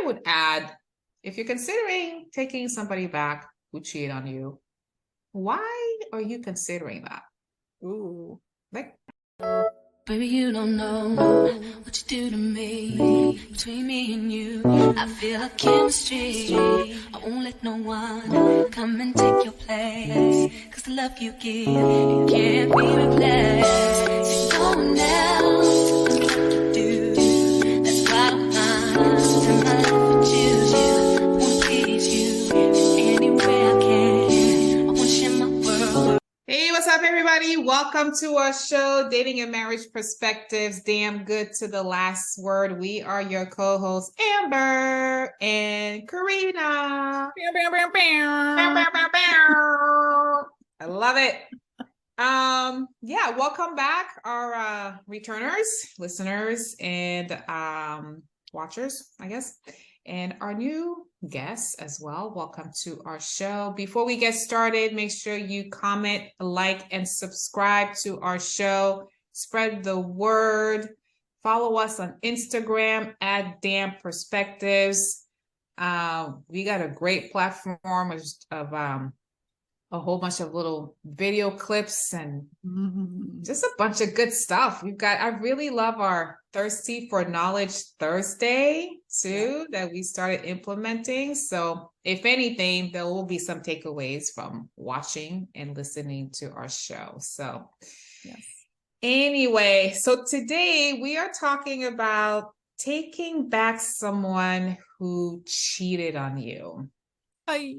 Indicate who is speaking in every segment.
Speaker 1: would add, if you're considering taking somebody back who cheated on you, why are you considering that?
Speaker 2: Ooh.
Speaker 1: Like,
Speaker 3: baby, you don't know what you do to me. Between me and you, I feel a chemistry. I won't let no one come and take your place. Cause the love you give, it can't be replaced. There's no one else knows what to do. That's why I'm in love with you. I wanna please you in any way I can. I wanna share my world.
Speaker 1: hey, what's up, everybody? Welcome to our show, Dating and Marriage Perspectives. Damn good to the last word. We are your co-hosts, Amber and Karina. I love it. Yeah, welcome back, our returners, listeners, and watchers, I guess, and our new guests as well. Welcome to our show. Before we get started, make sure you comment, like, and subscribe to our show. Spread the word. Follow us on Instagram at Damn Perspectives. We got a great platform of a whole bunch of little video clips and just a bunch of good stuff. I really love our Thirsty for Knowledge Thursday too, that we started implementing. So if anything, there will be some takeaways from watching and listening to our show. So
Speaker 2: Yes.
Speaker 1: Anyway, so today we are talking about taking back someone who cheated on you.
Speaker 2: I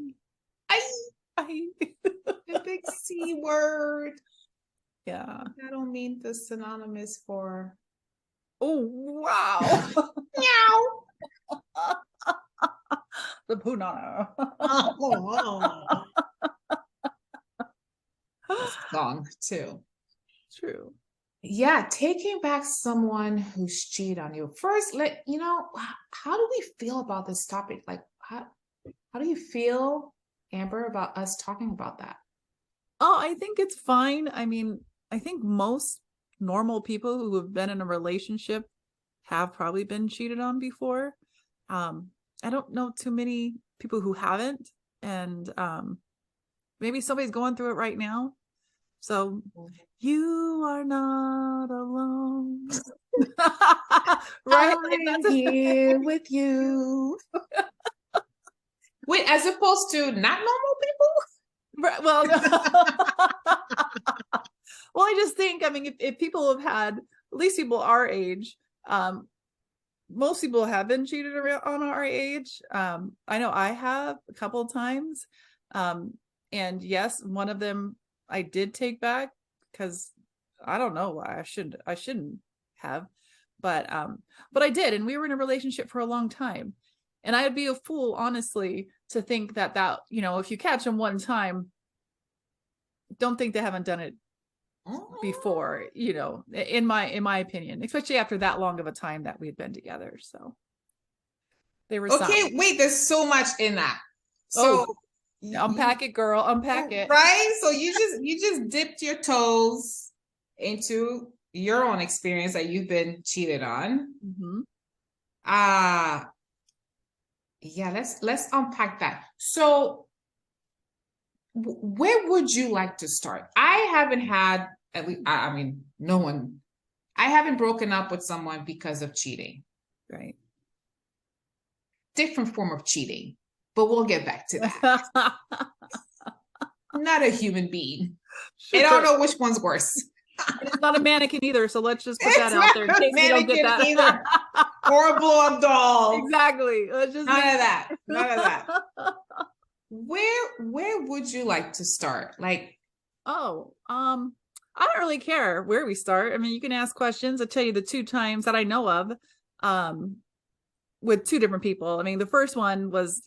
Speaker 1: The big C word.
Speaker 2: yeah.
Speaker 1: I don't mean the synonymous for
Speaker 2: Oh wow.
Speaker 1: meow.
Speaker 2: The punana.
Speaker 1: Song too.
Speaker 2: True.
Speaker 1: Yeah, taking back someone who's cheated on you. First, how do we feel about this topic? Like, how do you feel, Amber, about us talking about that?
Speaker 2: Oh, I think it's fine. I mean, I think most normal people who have been in a relationship have probably been cheated on before. I don't know too many people who haven't, and maybe somebody's going through it right now. So you are not alone. Right?
Speaker 1: I'm here with you. Wait, as opposed to not normal people?
Speaker 2: Right, well, no. Well, I just think, I mean, if people have had, at least people our age, most people have been cheated on our age. I know I have a couple of times. And yes, one of them I did take back because I don't know why I shouldn't have, but I did. And we were in a relationship for a long time. And I would be a fool, honestly, to think that, if you catch them one time, don't think they haven't done it before, in my opinion, especially after that long of a time that we'd been together. So they were
Speaker 1: okay. Wait, there's so much in that.
Speaker 2: So unpack it, girl. Unpack it.
Speaker 1: Right. So you just dipped your toes into your own experience that you've been cheated on.
Speaker 2: Mm-hmm.
Speaker 1: Yeah, let's unpack that. So where would you like to start? I haven't had, at least, I mean, no one, I haven't broken up with someone because of cheating.
Speaker 2: Right.
Speaker 1: Different form of cheating, but we'll get back to that. Not a human being. Sure. I don't know which one's worse.
Speaker 2: It's not a mannequin either, so let's just put that out there in case we don't get that.
Speaker 1: Either. Or a blow-up doll.
Speaker 2: Exactly. None of
Speaker 1: that. Where would you like to start? Like,
Speaker 2: I don't really care where we start. I mean, you can ask questions. I'll tell you the two times that I know of, with two different people. I mean, the first one was,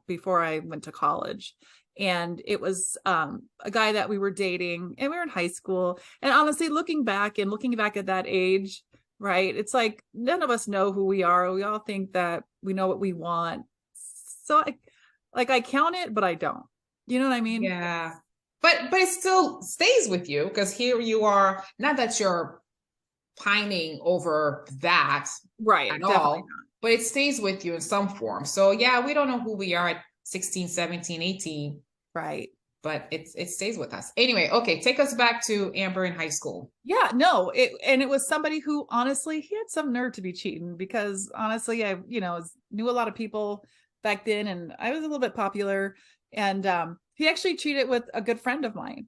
Speaker 2: before I went to college. And it was a guy that we were dating, and we were in high school. And honestly, looking back at that age, right, it's like none of us know who we are. We all think that we know what we want. So I count it, but I don't. You know what I mean?
Speaker 1: Yeah. But it still stays with you, because here you are, not that you're pining over that
Speaker 2: Right.
Speaker 1: at
Speaker 2: Definitely
Speaker 1: all,
Speaker 2: not.
Speaker 1: but it stays with you in some form. So yeah, we don't know who we are at 16, 17, 18,
Speaker 2: Right.
Speaker 1: but it stays with us. Anyway, okay, take us back to Amber in high school.
Speaker 2: Yeah, no, it was somebody who honestly he had some nerve to be cheating, because honestly I knew a lot of people back then, and I was a little bit popular, and he actually cheated with a good friend of mine,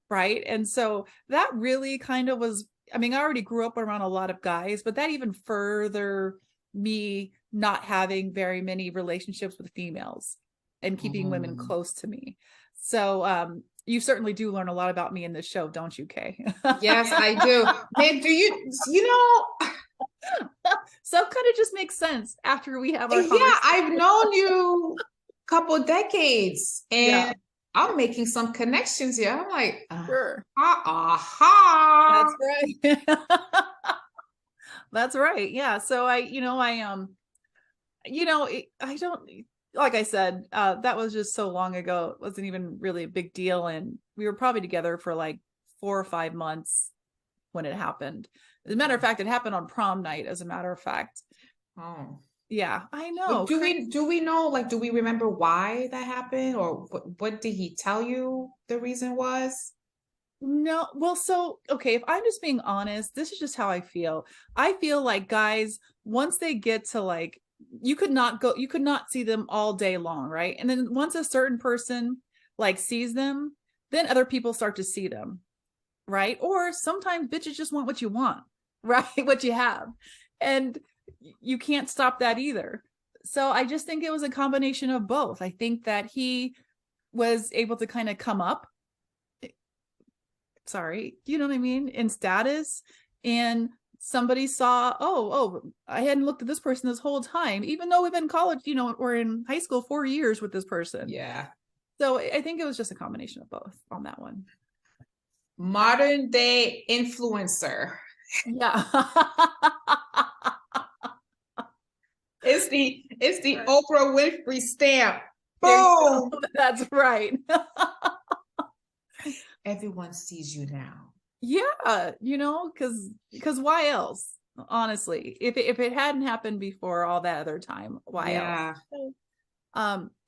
Speaker 2: right? And so that really kind of was, I mean, I already grew up around a lot of guys, but that even further me not having very many relationships with females and keeping women close to me. So you certainly do learn a lot about me in this show, don't you, Kay?
Speaker 1: Yes, I do. Man, do you know,
Speaker 2: So kind of just makes sense after we have our
Speaker 1: yeah,
Speaker 2: conversation.
Speaker 1: I've known you a couple decades,
Speaker 2: Yeah,
Speaker 1: and I'm making some connections here. I'm like,
Speaker 2: sure.
Speaker 1: aha.
Speaker 2: That's right. That's right. Yeah. So I don't, like I said, that was just so long ago. It wasn't even really a big deal. And we were probably together for like 4 or 5 months when it happened. As a matter of fact, it happened on prom night, as a matter of fact.
Speaker 1: Oh.
Speaker 2: Yeah, I
Speaker 1: But
Speaker 2: know.
Speaker 1: do we know, like, do we remember why that happened, or what did he tell you the reason was?
Speaker 2: No, well, so okay, if I'm just being honest, this is just how I feel. I feel like guys, once they get to like, you could not see them all day long, right? And then once a certain person like sees them, then other people start to see them, right? Or sometimes bitches just want what you want, right? What you have. And you can't stop that either. So I just think it was a combination of both. I think that he was able to kind of come up, sorry, you know what I mean, in status, and somebody saw, oh, I hadn't looked at this person this whole time, even though we've been in college, or in high school 4 years with this person.
Speaker 1: Yeah.
Speaker 2: So I think it was just a combination of both on that one.
Speaker 1: Modern day influencer.
Speaker 2: Yeah.
Speaker 1: It's the Oprah Winfrey stamp.
Speaker 2: Boom.
Speaker 1: Boom.
Speaker 2: That's right.
Speaker 1: Everyone sees you now.
Speaker 2: Yeah, because why else? Honestly, if it hadn't happened before all that other time, why else?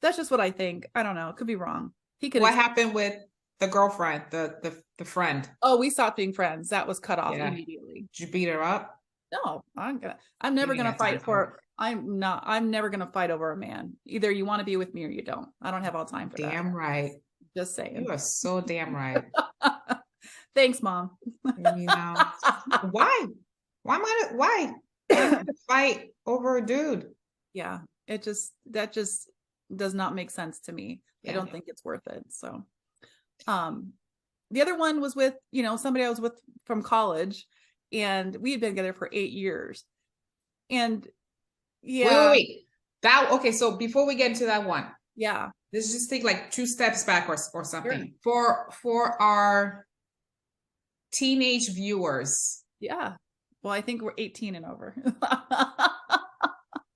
Speaker 2: That's just what I think. I don't know. It could be wrong.
Speaker 1: What happened with the girlfriend, the friend?
Speaker 2: Oh, we stopped being friends. That was cut off
Speaker 1: Yeah.
Speaker 2: immediately.
Speaker 1: Did you beat her up?
Speaker 2: No, I'm never gonna fight for. I'm never gonna fight over a man. Either you want to be with me or you don't. I don't have all time for that.
Speaker 1: Damn right.
Speaker 2: Just saying.
Speaker 1: You are so damn right.
Speaker 2: Thanks, Mom.
Speaker 1: Why? Why fight over a dude?
Speaker 2: Yeah, that just does not make sense to me.
Speaker 1: Yeah.
Speaker 2: I don't think it's worth it. So, the other one was with, somebody I was with from college, and we had been together for 8 years. And yeah.
Speaker 1: Wait. Okay, so before we get into that one,
Speaker 2: yeah,
Speaker 1: let's just take like 2 steps back or something.
Speaker 2: Sure.
Speaker 1: For our teenage viewers.
Speaker 2: Yeah. Well, I think we're 18 and over.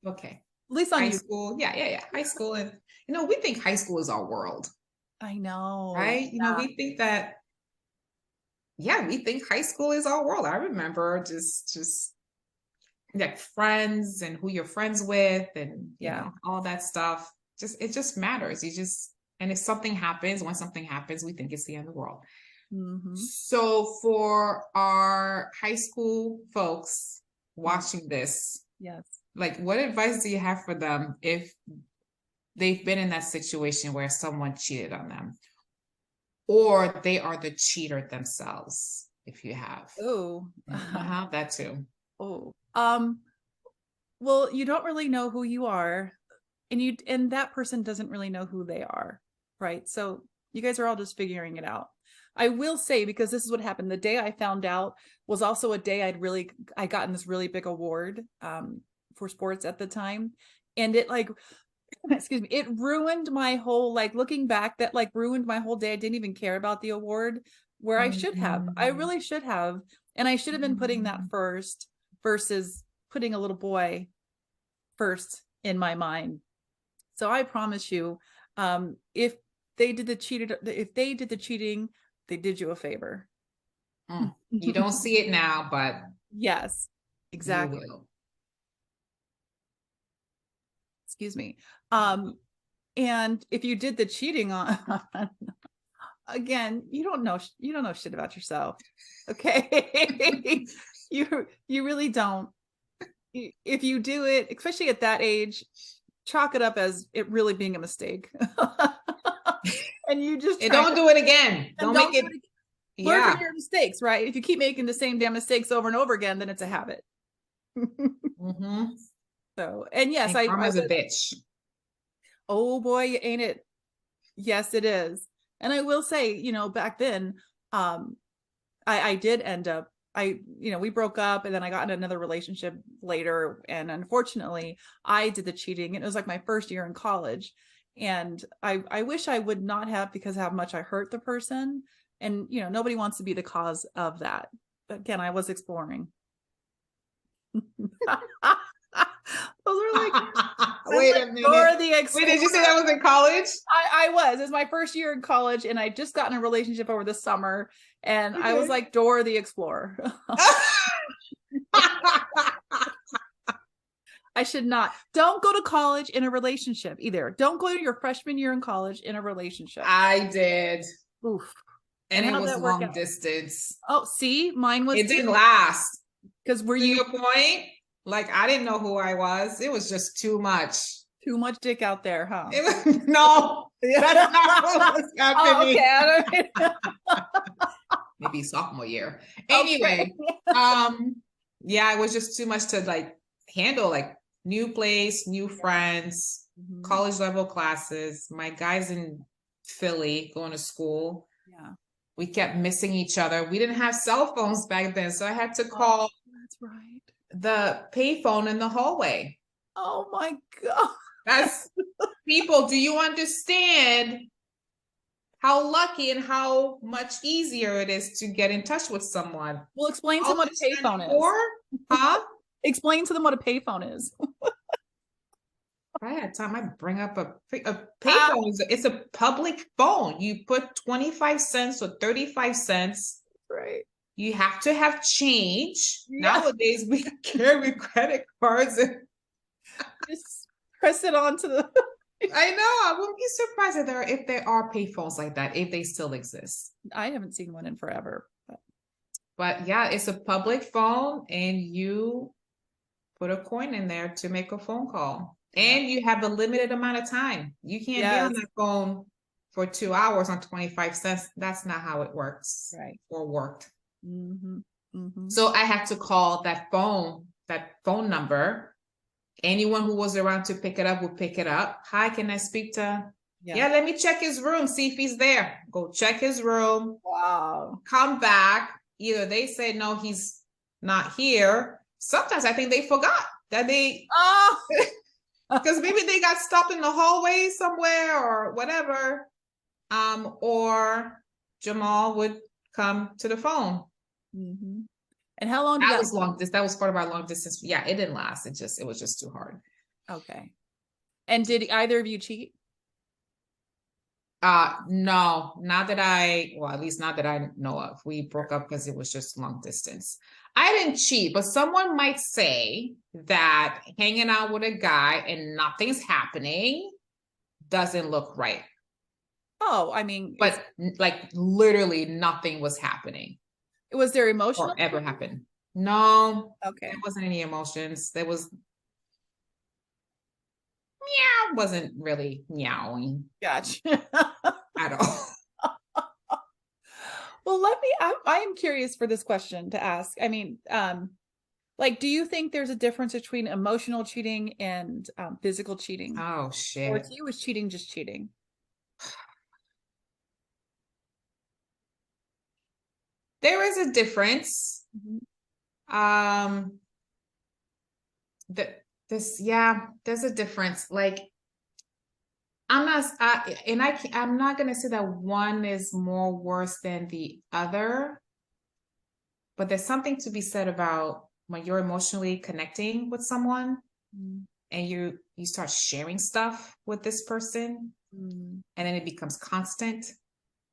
Speaker 1: Okay.
Speaker 2: At least on
Speaker 1: high
Speaker 2: you.
Speaker 1: School. Yeah. High school. And we think high school is our world.
Speaker 2: I know.
Speaker 1: Right? We think that, we think high school is our world. I remember just like friends and who you're friends with, and all that stuff. It just matters. And if something happens, when something happens, we think it's the end of the world.
Speaker 2: Mm-hmm.
Speaker 1: So for our high school folks watching this,
Speaker 2: yes,
Speaker 1: like, what advice do you have for them if they've been in that situation where someone cheated on them, or they are the cheater themselves? If you have, that too.
Speaker 2: Well, you don't really know who you are, and that person doesn't really know who they are, right? So you guys are all just figuring it out. I will say, because this is what happened. The day I found out was also a day I gotten this really big award for sports at the time. And it excuse me, it ruined my whole, looking back, that ruined my whole day. I didn't even care about the award, where I should have. I really should have. And I should have been putting that first versus putting a little boy first in my mind. So I promise you, if they did the cheating, they did you a favor.
Speaker 1: You don't see it now, but
Speaker 2: Yes, exactly.
Speaker 1: You will.
Speaker 2: Excuse me. And if you did the cheating on, again, you don't know shit about yourself. Okay. You really don't. If you do it, especially at that age, chalk it up as it really being a mistake. And you just
Speaker 1: don't do it again. Don't make it.
Speaker 2: Learn
Speaker 1: Yeah.
Speaker 2: from your mistakes, right? If you keep making the same damn mistakes over and over again, then it's a habit.
Speaker 1: Mm-hmm.
Speaker 2: So, and yes,
Speaker 1: And karma's a bitch.
Speaker 2: Oh boy, ain't it? Yes, it is. And I will say, back then, I did end up, we broke up and then I got in another relationship later. And unfortunately, I did the cheating. It was like my first year in college. And I wish I would not have, because of how much I hurt the person. And, nobody wants to be the cause of that. But again, I was exploring. Those are like,
Speaker 1: wait a minute. Wait, did you say that was in college?
Speaker 2: I was. It's my first year in college, and I just got in a relationship over the summer, and I was like Dora the Explorer. I should not. Don't go to college in a relationship either. Don't go to your freshman year in college in a relationship.
Speaker 1: I did.
Speaker 2: Oof.
Speaker 1: And it was long distance.
Speaker 2: Oh, see, mine was.
Speaker 1: It didn't last.
Speaker 2: Because
Speaker 1: to your point, like I didn't know who I was. It was just too much.
Speaker 2: Too much dick out there, huh?
Speaker 1: No, that's not what was happening.
Speaker 2: Oh, okay.
Speaker 1: Maybe sophomore year. Anyway, yeah, it was just too much to like handle. Like new place, new friends, college level classes. My guys in Philly going to school.
Speaker 2: Yeah.
Speaker 1: We kept missing each other. We didn't have cell phones back then, so I had to call.
Speaker 2: That's right.
Speaker 1: The payphone in the hallway.
Speaker 2: Oh my God.
Speaker 1: That's people. Do you understand how lucky and how much easier it is to get in touch with someone?
Speaker 2: Well, explain to them what a payphone is.
Speaker 1: Huh?
Speaker 2: Explain to them what a payphone is.
Speaker 1: If I had time, I'd bring up a payphone. It's a public phone. You put 25 cents or 35 cents.
Speaker 2: Right.
Speaker 1: You have to have change. Yeah. Nowadays, we carry credit cards. And
Speaker 2: just press it onto the...
Speaker 1: I know. I wouldn't be surprised if there are payphones like that, if they still exist.
Speaker 2: I haven't seen one in forever.
Speaker 1: But yeah, it's a public phone and you put a coin in there to make a phone call. And you have a limited amount of time. You can't be on that phone for 2 hours on 25 cents. That's not how it works.
Speaker 2: Right.
Speaker 1: Or worked.
Speaker 2: Mm-hmm. Mm-hmm.
Speaker 1: So I had to call that phone number. Anyone who was around to pick it up would pick it up. Hi, can I speak to? Yeah, let me check his room, see if he's there. Go check his room.
Speaker 2: Wow.
Speaker 1: Come back. Either they say, no, he's not here. Sometimes I think they forgot that they, because maybe they got stopped in the hallway somewhere or whatever. Or Jamal would come to the phone.
Speaker 2: Mm-hmm. And how long did
Speaker 1: that was long? That was part of our long distance. Yeah, it didn't last. It was just too hard.
Speaker 2: Okay. And did either of you cheat?
Speaker 1: No, at least not that I know of. We broke up because it was just long distance. I didn't cheat, but someone might say that hanging out with a guy and nothing's happening doesn't look right.
Speaker 2: Oh, I mean,
Speaker 1: but like literally nothing was happening.
Speaker 2: Was there emotional
Speaker 1: or ever happened? No.
Speaker 2: Okay.
Speaker 1: There wasn't any emotions. There was meow, wasn't really meowing.
Speaker 2: Gotcha.
Speaker 1: At all.
Speaker 2: Well, I am curious for this question to ask. I mean, like, do you think there's a difference between emotional cheating and physical cheating?
Speaker 1: Oh, shit.
Speaker 2: Or to you, is cheating just cheating?
Speaker 1: There is a difference. Mm-hmm. There's a difference. Like, I'm not gonna say that one is more worse than the other, but there's something to be said about when you're emotionally connecting with someone and you start sharing stuff with this person and then it becomes constant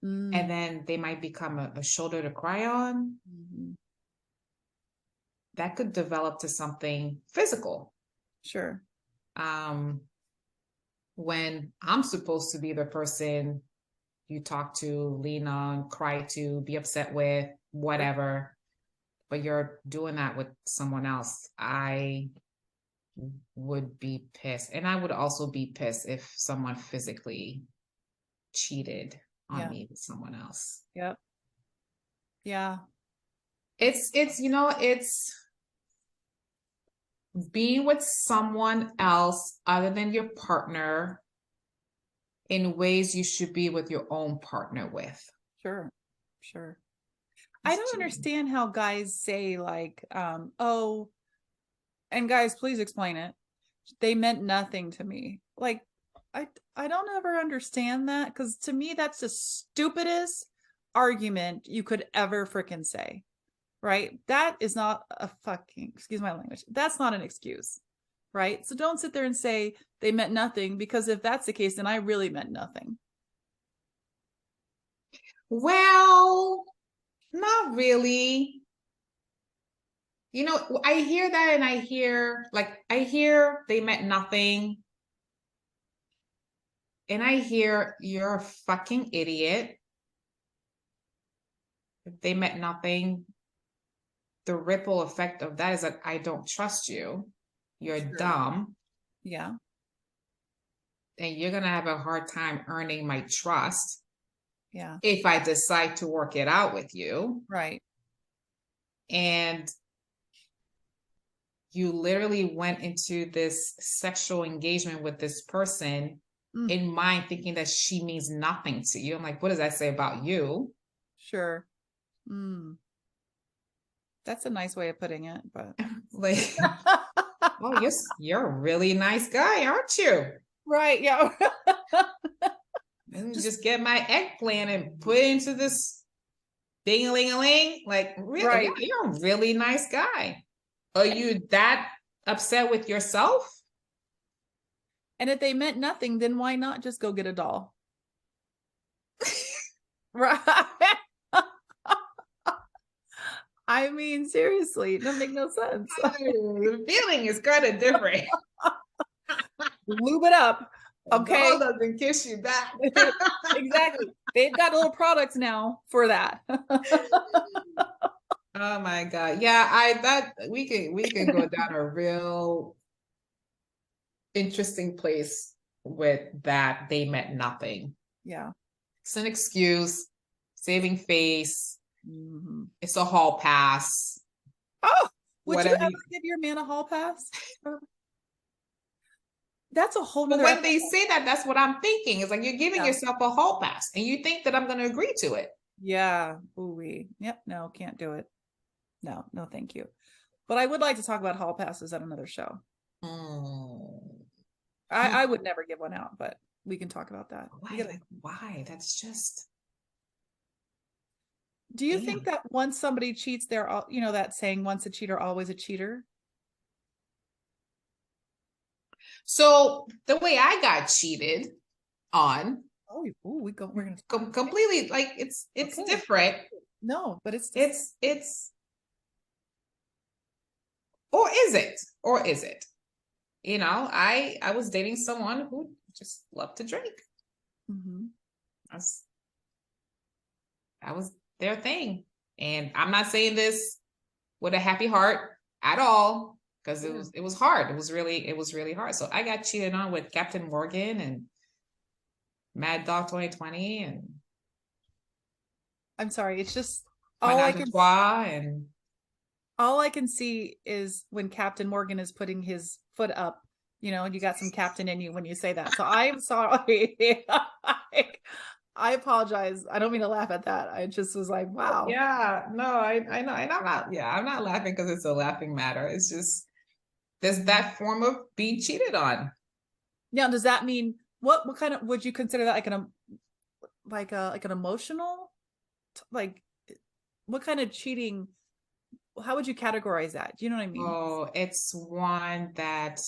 Speaker 1: and then they might become a shoulder to cry on. that could develop to something physical.
Speaker 2: Sure.
Speaker 1: When I'm supposed to be the person you talk to, lean on, cry to, be upset with, whatever, but you're doing that with someone else, I would be pissed. And I would also be pissed if someone physically cheated on me with someone else.
Speaker 2: Yep. Yeah.
Speaker 1: It's being with someone else other than your partner in ways you should be with your own partner with.
Speaker 2: Sure. I don't understand how guys say like, oh, and guys, please explain it. They meant nothing to me. Like, I don't ever understand that, because to me, that's the stupidest argument you could ever freaking say. Right? That is not a fucking, excuse my language. That's not an excuse. Right? So don't sit there and say they meant nothing, because if that's the case, then I really meant nothing.
Speaker 1: Well, not really. You know, I hear that, and I hear they meant nothing. And I hear you're a fucking idiot. If they meant nothing, the ripple effect of that is that I don't trust you. You're dumb.
Speaker 2: Yeah.
Speaker 1: And you're going to have a hard time earning my trust.
Speaker 2: Yeah.
Speaker 1: If I decide to work it out with you.
Speaker 2: Right.
Speaker 1: And you literally went into this sexual engagement with this person in mind thinking that she means nothing to you. I'm like, what does that say about you?
Speaker 2: Sure. That's a nice way of putting it, but
Speaker 1: like, oh, you're a really nice guy, aren't you?
Speaker 2: Right. Yeah.
Speaker 1: And just get my eggplant and put it into this ding-a-ling-a-ling. Like, really?
Speaker 2: Right.
Speaker 1: Yeah, you're a really nice guy. Are you that upset with yourself?
Speaker 2: And if they meant nothing, then why not just go get a doll? Right. I mean, seriously, it doesn't make no sense.
Speaker 1: The feeling is kind of different.
Speaker 2: Lube it up. Okay.
Speaker 1: Doll doesn't kiss you back.
Speaker 2: Exactly. They've got little products now for that.
Speaker 1: Oh my God. Yeah, we can go down a real interesting place with that. They meant nothing.
Speaker 2: Yeah.
Speaker 1: It's an excuse, saving face. It's a hall pass.
Speaker 2: Oh, would you ever give your man a hall pass? That's a whole nother.
Speaker 1: When they say that, that's what I'm thinking. It's like you're giving yourself a hall pass, and you think that I'm going to agree to it. Yeah.
Speaker 2: Ooh-wee. Yep. No, can't do it. No, thank you. But I would like to talk about hall passes at another show. I would never give one out, but we can talk about that.
Speaker 1: Why? That's just.
Speaker 2: Do you think that once somebody cheats, they're all, that saying, once a cheater, always a cheater?
Speaker 1: So the way I got cheated on.
Speaker 2: We're gonna
Speaker 1: completely, like, it's different.
Speaker 2: No, but it's
Speaker 1: or is it? I was dating someone who just loved to drink. That was their thing. And I'm not saying this with a happy heart at all, because it was hard. It was really hard. So I got cheated on with Captain Morgan and Mad Dog 2020 and
Speaker 2: I'm sorry, it's just
Speaker 1: all I
Speaker 2: can see is when Captain Morgan is putting his foot up, and you got some captain in you when you say that. So I'm sorry. I apologize. I don't mean to laugh at that. I just was like, wow.
Speaker 1: Yeah, no, I know. And I'm not laughing because it's a laughing matter. It's just, there's that form of being cheated on.
Speaker 2: Now, does that mean, what kind of, would you consider that like an emotional, like, what kind of cheating, how would you categorize that? Do you know what I mean?
Speaker 1: Oh, it's one that,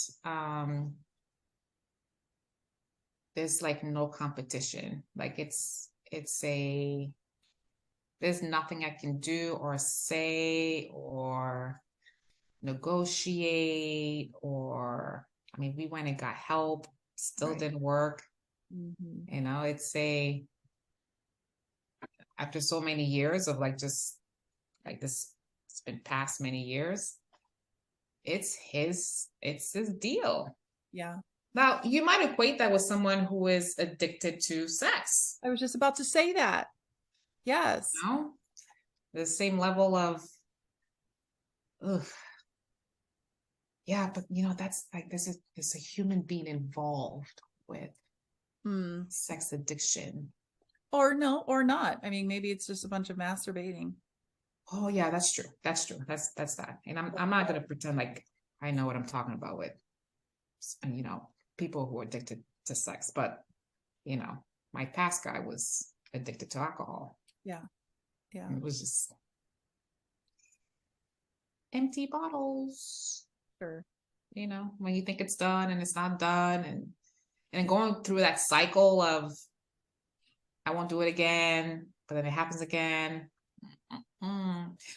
Speaker 1: there's like no competition. Like there's nothing I can do or say or negotiate, or I mean, we went and got help, still
Speaker 2: Right.
Speaker 1: didn't work.
Speaker 2: Mm-hmm.
Speaker 1: You know, it's after so many years of like just like this, it's been past many years. It's his deal.
Speaker 2: Yeah.
Speaker 1: Now, you might equate that with someone who is addicted to sex,
Speaker 2: I was just about to say that. Yes.
Speaker 1: you know? The same level of, ugh. Yeah, but you know, that's like there's a human being involved with
Speaker 2: Hmm.
Speaker 1: sex addiction.
Speaker 2: Or no, or not. I mean, maybe it's just a bunch of masturbating.
Speaker 1: Oh yeah, that's true. That's true. That's that. And I'm not gonna pretend like I know what I'm talking about with, you know, people who are addicted to sex. But you know, my past guy was addicted to alcohol.
Speaker 2: Yeah. Yeah.
Speaker 1: And it was just empty bottles.
Speaker 2: Sure.
Speaker 1: You know, when you think it's done and it's not done, and going through that cycle of I won't do it again, but then it happens again.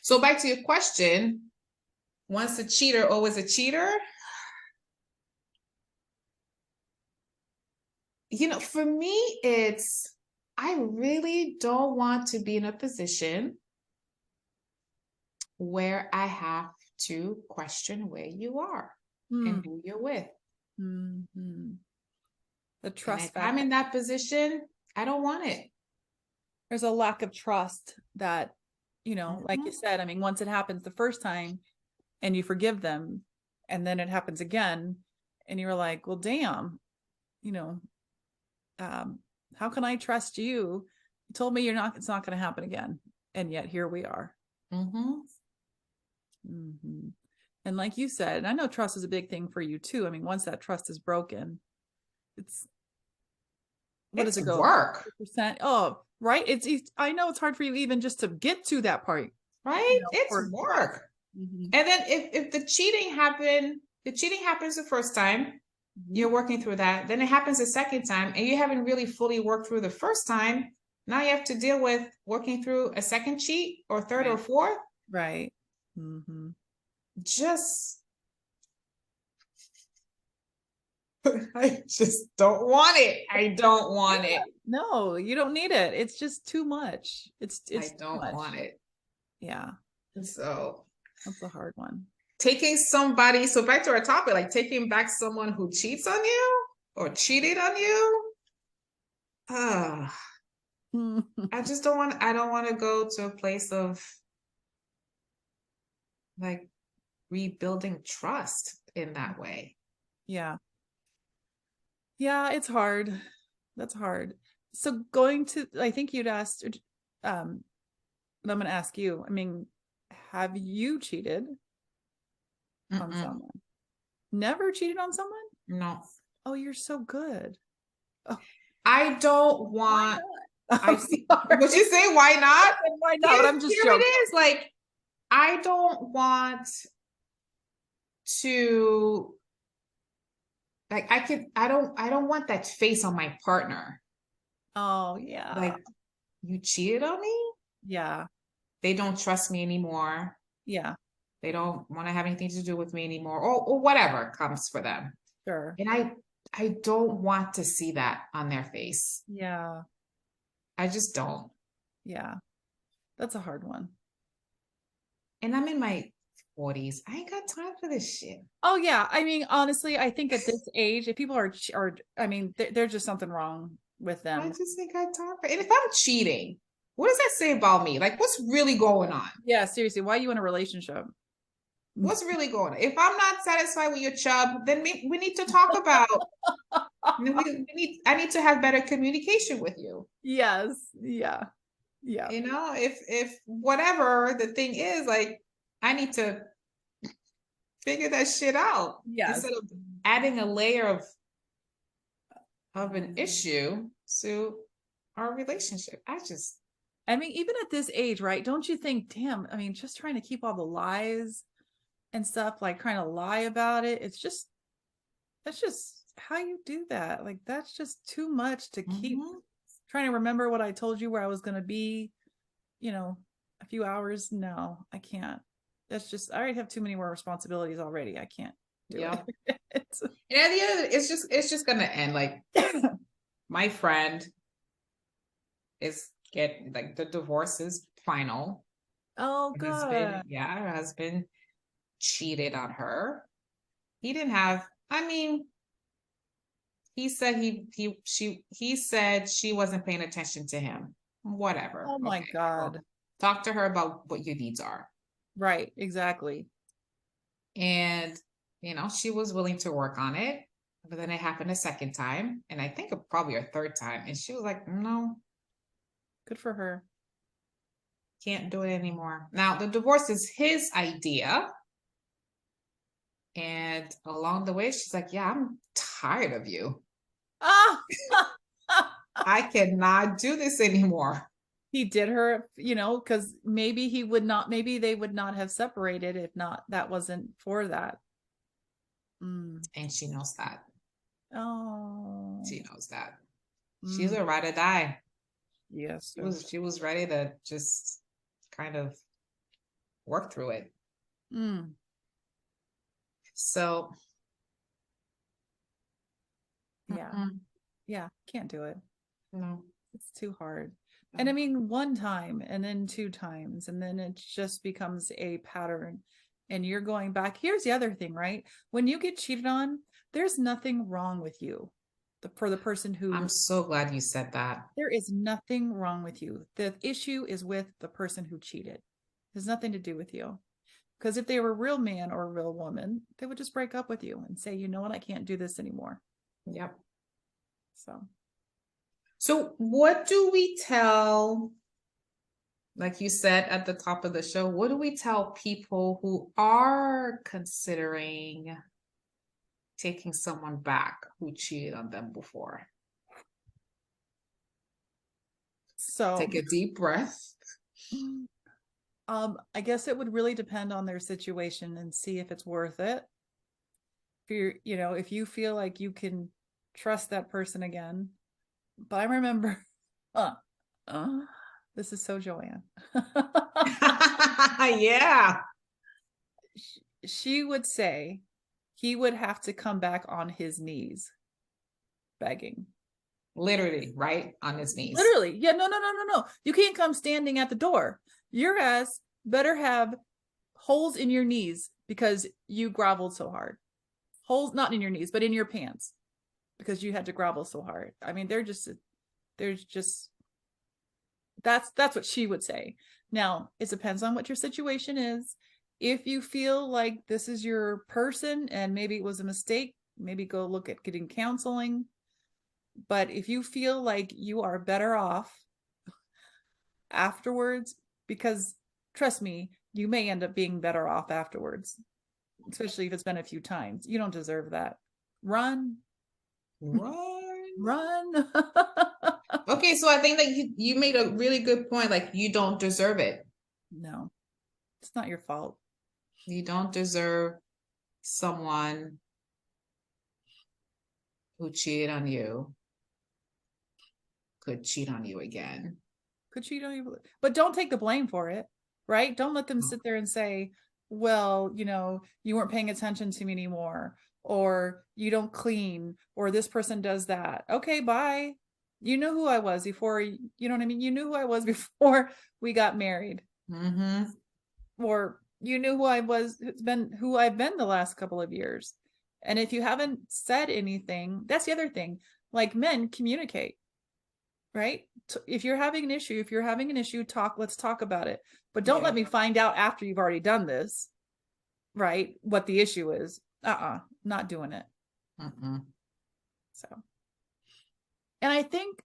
Speaker 1: So back to your question, once a cheater, always a cheater. You know, for me, it's I really don't want to be in a position where I have to question where you are and who you're with.
Speaker 2: Mm-hmm. The
Speaker 1: And
Speaker 2: trust
Speaker 1: if I'm
Speaker 2: factor.
Speaker 1: in that position, I don't want it.
Speaker 2: There's a lack of trust that, you know, like you
Speaker 1: Mhm.
Speaker 2: said, I mean, once it happens the first time and you forgive them, and then it happens again, and you're like, well, damn, you know, how can I trust you? You told me it's not going to happen again. And yet here we are.
Speaker 1: Mhm.
Speaker 2: Mm-hmm. And like you said, and I know trust is a big thing for you too. I mean, once that trust is broken, it's, what does
Speaker 1: It's
Speaker 2: it go?
Speaker 1: work,
Speaker 2: Percent. Oh, right. I know it's hard for you even just to get to that part,
Speaker 1: right?
Speaker 2: for
Speaker 1: It's
Speaker 2: trust.
Speaker 1: work.
Speaker 2: Mm-hmm.
Speaker 1: And then if the cheating happens the first time, you're working through that. Then it happens the second time, and you haven't really fully worked through the first time. Now you have to deal with working through a second cheat or third or
Speaker 2: Right.
Speaker 1: fourth.
Speaker 2: Right. Mm-hmm.
Speaker 1: Just, I just don't want it. I don't want it.
Speaker 2: No, you don't need it. It's just too much. It's
Speaker 1: I
Speaker 2: too
Speaker 1: don't
Speaker 2: much.
Speaker 1: want it.
Speaker 2: Yeah,
Speaker 1: So
Speaker 2: that's a hard one.
Speaker 1: taking somebody, so back to our topic, like taking back someone who cheats on you or cheated on you. I just I don't want to go to a place of like rebuilding trust in that way.
Speaker 2: Yeah. Yeah, it's hard. That's hard. So going to, I think you'd asked, but I'm going to ask you. I mean, have you cheated on
Speaker 1: Mm-mm.
Speaker 2: someone? Never cheated on someone?
Speaker 1: No,
Speaker 2: Oh, you're so good. Oh,
Speaker 1: I don't want. I see.
Speaker 2: sorry.
Speaker 1: Would you say why not?
Speaker 2: Why not? But I'm just
Speaker 1: Here
Speaker 2: joking.
Speaker 1: it is. Like I don't want to. Like I don't want that face on my partner.
Speaker 2: Oh, yeah.
Speaker 1: Like you cheated on me.
Speaker 2: Yeah.
Speaker 1: They don't trust me anymore.
Speaker 2: Yeah.
Speaker 1: They don't want to have anything to do with me anymore, or whatever comes for them.
Speaker 2: Sure.
Speaker 1: And I don't want to see that on their face.
Speaker 2: Yeah.
Speaker 1: I just don't.
Speaker 2: Yeah. That's a hard one.
Speaker 1: And I'm in my 40s. I ain't got time for this shit.
Speaker 2: Oh yeah, I mean, honestly, I think at this age, if people are, I mean, there's just something wrong with
Speaker 1: I
Speaker 2: them.
Speaker 1: just ain't got time for it. And if I'm cheating, what does that say about me? Like, what's really going on?
Speaker 2: Yeah, seriously, why are you in a relationship?
Speaker 1: What's really going on? If I'm not satisfied with your chub, then we need to talk about. I need to have better communication with you.
Speaker 2: Yes, yeah, yeah,
Speaker 1: You know, if whatever the thing is, like, I need to figure that shit out
Speaker 2: yes.
Speaker 1: instead of adding a layer of an issue to our relationship.
Speaker 2: I mean, even at this age, right? Don't you think, damn, I mean, just trying to keep all the lies and stuff, like trying to lie about it, that's just how you do that. Like, that's just too much to keep trying to remember what I told you where I was going to be, a few hours. No, I can't. That's just, I already have too many more responsibilities already. I can't do
Speaker 1: Yeah.
Speaker 2: it.
Speaker 1: And at the end, it's just gonna end. Like my friend is get like the divorce is final.
Speaker 2: Oh, good.
Speaker 1: Her husband cheated on her. He didn't have. I mean, he said he said she wasn't paying attention to him. Whatever.
Speaker 2: Oh my
Speaker 1: Okay.
Speaker 2: God.
Speaker 1: Well, talk to her about what your needs are.
Speaker 2: Right. Exactly.
Speaker 1: And she was willing to work on it. But then it happened a second time, and I think probably a third time. And she was like, no,
Speaker 2: Good for her.
Speaker 1: can't do it anymore. Now, the divorce is his idea. And along the way, she's like, yeah, I'm tired of you.
Speaker 2: Ah,
Speaker 1: I cannot do this anymore.
Speaker 2: he did her, because maybe they would not have separated if not, that wasn't for that.
Speaker 1: And she knows that.
Speaker 2: Oh,
Speaker 1: She knows that. She's a ride or die.
Speaker 2: Yes.
Speaker 1: She was ready to just kind of work through it. So
Speaker 2: yeah, can't do it.
Speaker 1: No,
Speaker 2: it's too hard. And I mean, one time and then two times, and then it just becomes a pattern, and you're going back. Here's the other thing, right? When you get cheated on, there's nothing wrong with you. For the person who,
Speaker 1: I'm so glad you said that.
Speaker 2: There is nothing wrong with you. The issue is with the person who cheated. It has nothing to do with you. Because if they were a real man or a real woman, they would just break up with you and say, you know what, I can't do this anymore.
Speaker 1: Yep.
Speaker 2: So
Speaker 1: what do we tell, like you said at the top of the show, what do we tell people who are considering taking someone back who cheated on them before?
Speaker 2: So
Speaker 1: take a deep breath.
Speaker 2: I guess it would really depend on their situation and see if it's worth it. If you feel like you can trust that person again. But I remember, this is so Joanne.
Speaker 1: Yeah.
Speaker 2: She would say he would have to come back on his knees begging.
Speaker 1: Literally, right? On his knees.
Speaker 2: Literally. Yeah, no. You can't come standing at the door. Your ass better have holes in your knees because you groveled so hard. Holes, not in your knees, but in your pants because you had to grovel so hard. I mean, that's what she would say. Now, it depends on what your situation is. If you feel like this is your person and maybe it was a mistake, maybe go look at getting counseling. But if you feel like you are better off afterwards, because trust me, you may end up being better off afterwards, especially if it's been a few times. You don't deserve that. Run.
Speaker 1: Okay, so I think that you made a really good point. Like, you don't deserve it.
Speaker 2: No, it's not your fault.
Speaker 1: You don't deserve someone who cheated on you could cheat on you again.
Speaker 2: Could cheat on you, but don't take the blame for it, right? Don't let them sit there and say, well, you weren't paying attention to me anymore, or you don't clean, or this person does that. Okay, bye. You know who I was before, you know what I mean? You knew who I was before we got married. Or you knew who I've been the last couple of years. And if you haven't said anything, that's the other thing. Like, men, communicate, right? If you're having an issue, let's talk about it. But don't let me find out after you've already done this, right? What the issue is. Not doing it. So, and I think,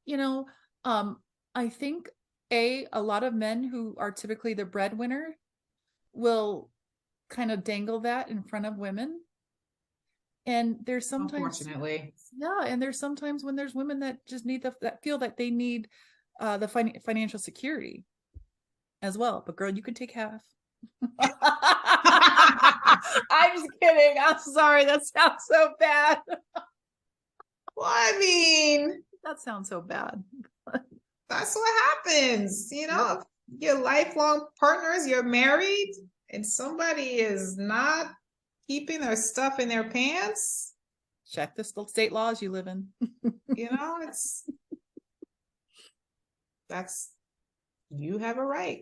Speaker 2: a lot of men who are typically the breadwinner will kind of dangle that in front of women. And there's sometimes,
Speaker 1: unfortunately,
Speaker 2: and there's sometimes when there's women that just need that feel that they need the financial security as well. But girl, you could take half. I'm just kidding. I'm sorry. That sounds so bad.
Speaker 1: Well, I mean,
Speaker 2: that sounds so bad.
Speaker 1: That's what happens. Your lifelong partners, you're married, and somebody is not keeping their stuff in their pants,
Speaker 2: Check the state laws you live in.
Speaker 1: you have a right.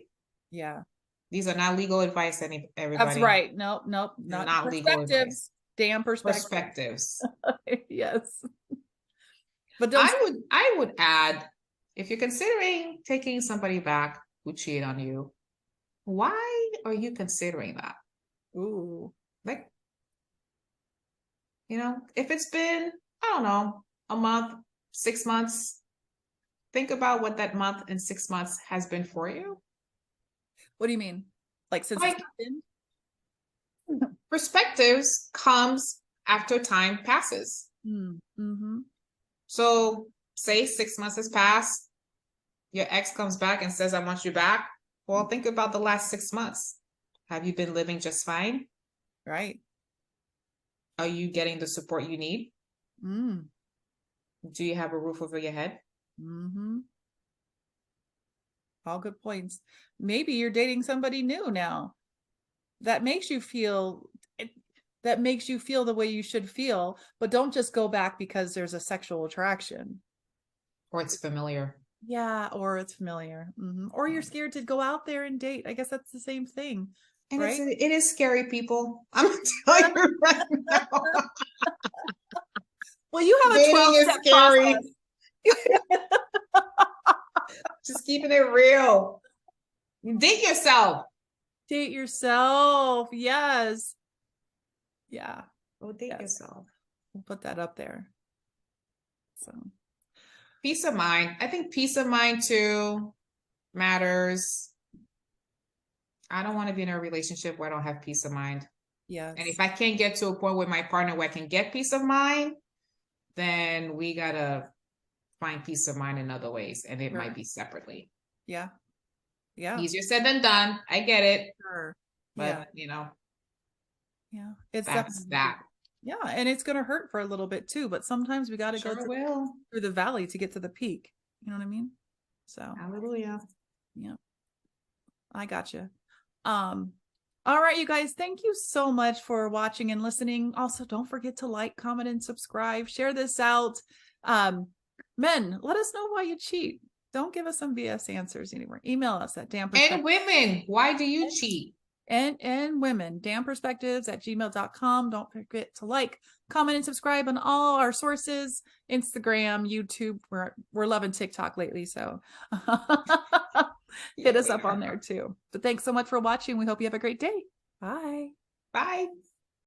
Speaker 2: Yeah.
Speaker 1: These are not legal advice, everybody.
Speaker 2: That's right. Nope.
Speaker 1: Not legal advice.
Speaker 2: Damn perspectives.
Speaker 1: Perspectives.
Speaker 2: Yes. But
Speaker 1: I would add, if you're considering taking somebody back who cheated on you, why are you considering that?
Speaker 2: Ooh.
Speaker 1: Like, if it's been, I don't know, a month, 6 months, think about what that month and 6 months has been for you.
Speaker 2: What do you mean? Like since it's happened?
Speaker 1: Perspectives comes after time passes.
Speaker 2: Mm-hmm.
Speaker 1: So say 6 months has passed, your ex comes back and says, I want you back. Well, think about the last 6 months. Have you been living just fine?
Speaker 2: Right.
Speaker 1: Are you getting the support you need? Do you have a roof over your head?
Speaker 2: Mm-hmm. All good points. Maybe you're dating somebody new now. That makes you feel the way you should feel, but don't just go back because there's a sexual attraction.
Speaker 1: Or it's familiar.
Speaker 2: Yeah, or it's familiar. Mm-hmm. Or you're scared to go out there and date. I guess that's the same thing.
Speaker 1: And
Speaker 2: right?
Speaker 1: it is scary, people. I'm gonna tell you right now.
Speaker 2: Well, you have a
Speaker 1: Dating
Speaker 2: 12-step
Speaker 1: is scary.
Speaker 2: process.
Speaker 1: Just keeping it real. Date yourself.
Speaker 2: Date yourself. Yes. Yeah.
Speaker 1: Go date yourself.
Speaker 2: We'll put that up there. So
Speaker 1: peace of mind. I think peace of mind too matters. I don't want to be in a relationship where I don't have peace of mind.
Speaker 2: Yes.
Speaker 1: And if I can't get to a point with my partner where I can get peace of mind, then we gotta find peace of mind in other ways, and it might be separately.
Speaker 2: Yeah. Yeah.
Speaker 1: Easier said than done. I get it.
Speaker 2: Sure.
Speaker 1: But
Speaker 2: yeah. It's
Speaker 1: that's that.
Speaker 2: Yeah, and it's gonna hurt for a little bit too, but sometimes we gotta go through the valley to get to the peak. You know what I mean? So
Speaker 1: hallelujah.
Speaker 2: Yeah. I gotcha. All right, you guys, thank you so much for watching and listening. Also, don't forget to like, comment, and subscribe. Share this out. Men, let us know why you cheat. Don't give us some BS answers anywhere. Email us at damperspectives.
Speaker 1: And women, why do you cheat?
Speaker 2: And women, damperspectives@gmail.com. Don't forget to like, comment, and subscribe on all our sources, Instagram, YouTube. We're loving TikTok lately, so hit us up on there too. But thanks so much for watching. We hope you have a great day. Bye.
Speaker 1: Bye.